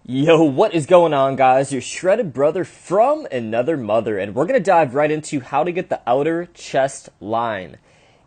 Yo, what is going on, guys? Your shredded brother from another mother, and we're going to dive right into how to get the outer chest line.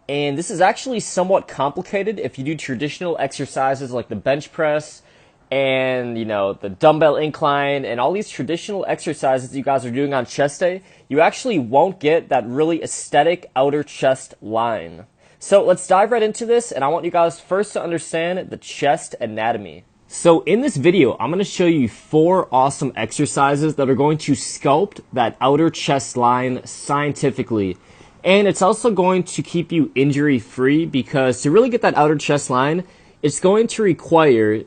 And this is actually somewhat complicated if you do traditional exercises like the bench press and, the dumbbell incline and all these traditional exercises you guys are doing on chest day. You actually won't get that really aesthetic outer chest line. So let's dive right into this, and I want you guys first to understand the chest anatomy. So in this video, I'm going to show you 4 awesome exercises that are going to sculpt that outer chest line scientifically. And it's also going to keep you injury free, because to really get that outer chest line, it's going to require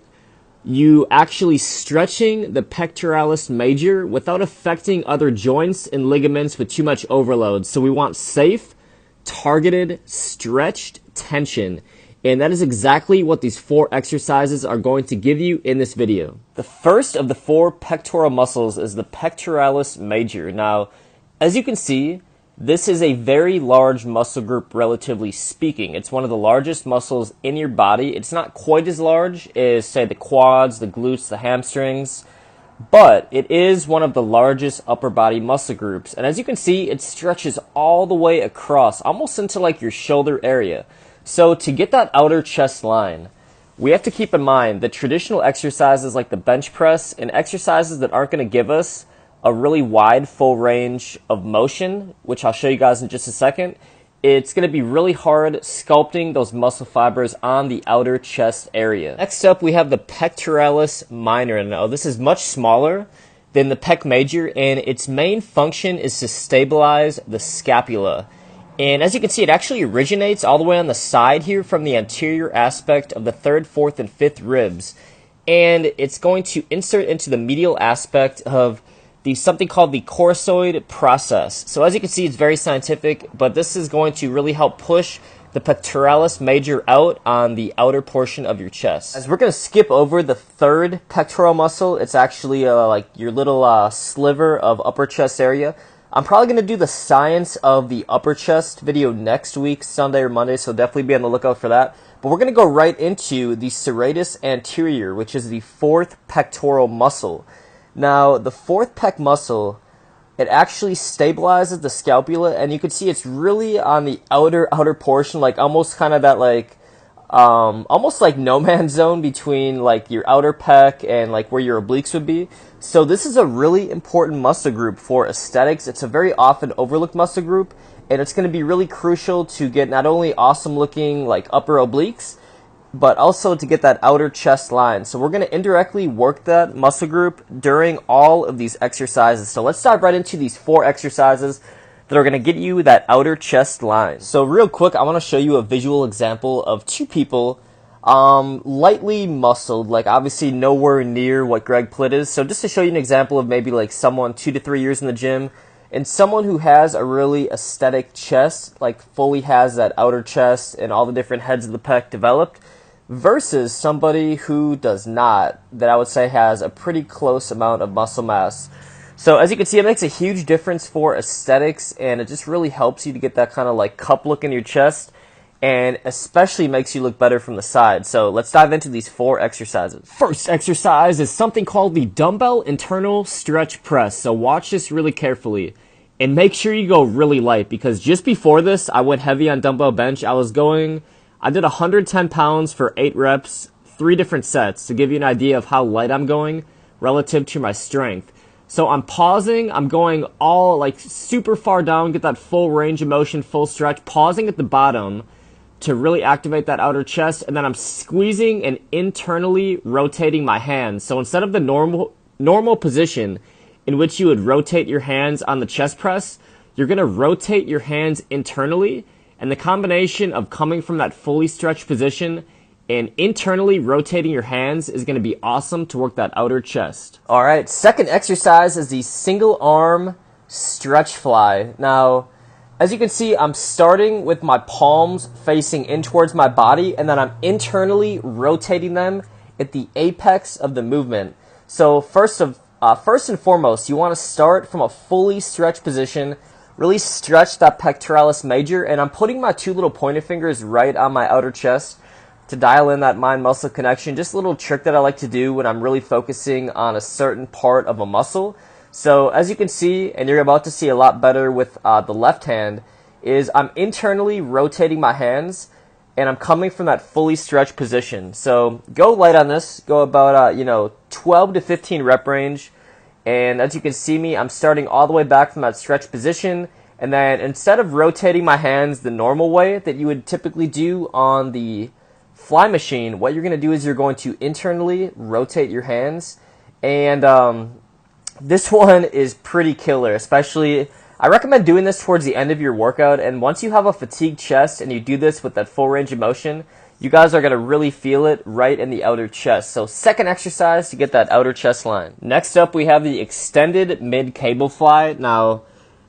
you actually stretching the pectoralis major without affecting other joints and ligaments with too much overload. So we want safe, targeted, stretched tension. And that is exactly what these 4 exercises are going to give you in this video. The first of the 4 pectoral muscles is the pectoralis major. Now, as you can see, this is a very large muscle group, relatively speaking. It's one of the largest muscles in your body. It's not quite as large as, say, the quads, the glutes, the hamstrings, but it is one of the largest upper body muscle groups. And as you can see, it stretches all the way across, almost into like your shoulder area. So to get that outer chest line, we have to keep in mind that traditional exercises like the bench press and exercises that aren't going to give us a really wide full range of motion, which I'll show you guys in just a second, it's going to be really hard sculpting those muscle fibers on the outer chest area. Next up, we have the pectoralis minor. Now, this is much smaller than the pec major, and its main function is to stabilize the scapula. And as you can see, it actually originates all the way on the side here from the anterior aspect of the 3rd, 4th, and 5th ribs. And it's going to insert into the medial aspect of something called the coracoid process. So as you can see, it's very scientific, but this is going to really help push the pectoralis major out on the outer portion of your chest. As we're going to skip over the 3rd pectoral muscle, it's actually like your little sliver of upper chest area. I'm probably going to do the science of the upper chest video next week, Sunday or Monday, so definitely be on the lookout for that. But we're going to go right into the serratus anterior, which is the 4th pectoral muscle. Now, the 4th pec muscle, it actually stabilizes the scapula, and you can see it's really on the outer portion, like almost kind of that almost like no man's zone between like your outer pec and like where your obliques would be. So this is a really important muscle group for aesthetics. It's a very often overlooked muscle group, and it's going to be really crucial to get not only awesome looking like upper obliques, but also to get that outer chest line. So we're going to indirectly work that muscle group during all of these exercises. So let's dive right into these 4 exercises that are going to get you that outer chest line. So real quick, I want to show you a visual example of 2 people lightly muscled, like obviously nowhere near what Greg Plitt is. So just to show you an example of maybe like someone 2 to 3 years in the gym and someone who has a really aesthetic chest, like fully has that outer chest and all the different heads of the pec developed, versus somebody who does not, that I would say has a pretty close amount of muscle mass. So as you can see, it makes a huge difference for aesthetics, and it just really helps you to get that kind of like cup look in your chest, and especially makes you look better from the side. So let's dive into these 4 exercises. First exercise is something called the dumbbell internal stretch press. So watch this really carefully and make sure you go really light, because just before this, I went heavy on dumbbell bench. I did 110 pounds for 8 reps, 3 different sets, to give you an idea of how light I'm going relative to my strength. So I'm pausing, I'm going all like super far down, get that full range of motion, full stretch, pausing at the bottom to really activate that outer chest, and then I'm squeezing and internally rotating my hands. So instead of the normal position in which you would rotate your hands on the chest press, you're going to rotate your hands internally. And the combination of coming from that fully stretched position and internally rotating your hands is going to be awesome to work that outer chest. All right, second exercise is the single arm stretch fly. Now, as you can see, I'm starting with my palms facing in towards my body, and then I'm internally rotating them at the apex of the movement. So first and foremost, you want to start from a fully stretched position. Really stretch that pectoralis major, and I'm putting my 2 little pointer fingers right on my outer chest to dial in that mind-muscle connection. Just a little trick that I like to do when I'm really focusing on a certain part of a muscle. So as you can see, and you're about to see a lot better with the left hand, is I'm internally rotating my hands and I'm coming from that fully stretched position. So go light on this, go about 12 to 15 rep range. And as you can see me, I'm starting all the way back from that stretched position. And then instead of rotating my hands the normal way that you would typically do on the fly machine, what you're going to do is you're going to internally rotate your hands. And this one is pretty killer, especially I recommend doing this towards the end of your workout. And once you have a fatigued chest and you do this with that full range of motion, you guys are going to really feel it right in the outer chest. So second exercise to get that outer chest line. Next up, we have the extended mid cable fly. Now,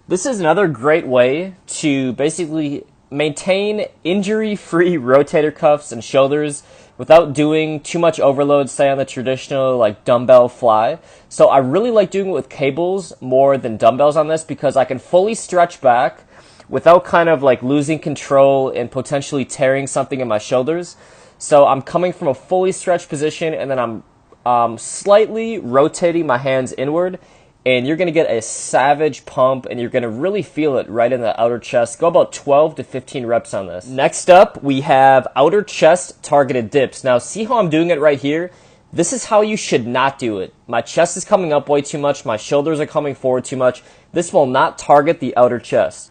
this is another great way to basically maintain injury-free rotator cuffs and shoulders without doing too much overload, say on the traditional like dumbbell fly. So I really like doing it with cables more than dumbbells on this because I can fully stretch back without kind of like losing control and potentially tearing something in my shoulders. So I'm coming from a fully stretched position and then I'm slightly rotating my hands inward, and you're going to get a savage pump and you're going to really feel it right in the outer chest. Go about 12 to 15 reps on this. Next up, we have outer chest targeted dips. Now see how I'm doing it right here? This is how you should not do it. My chest is coming up way too much. My shoulders are coming forward too much. This will not target the outer chest.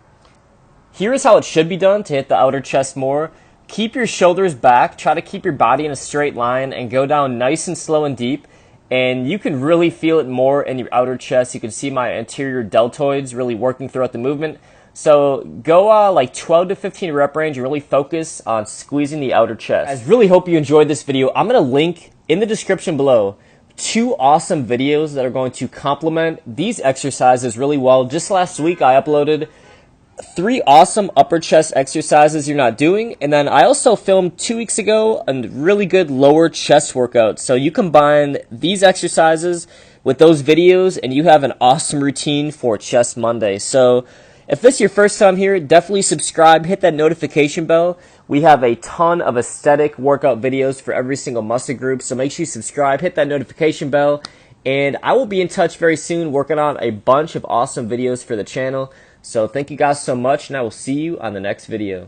Here is how it should be done to hit the outer chest more. Keep your shoulders back, try to keep your body in a straight line, and go down nice and slow and deep. And you can really feel it more in your outer chest. You can see my anterior deltoids really working throughout the movement. So go like 12 to 15 rep range and really focus on squeezing the outer chest. I really hope you enjoyed this video. I'm going to link in the description below 2 awesome videos that are going to complement these exercises really well. Just last week I uploaded 3 awesome upper chest exercises you're not doing, and then I also filmed 2 weeks ago a really good lower chest workout. So you combine these exercises with those videos and you have an awesome routine for Chest Monday. So if this is your first time here, definitely subscribe, hit that notification bell. We have a ton of aesthetic workout videos for every single muscle group, so make sure you subscribe, hit that notification bell, and I will be in touch very soon working on a bunch of awesome videos for the channel. So thank you guys so much, and I will see you on the next video.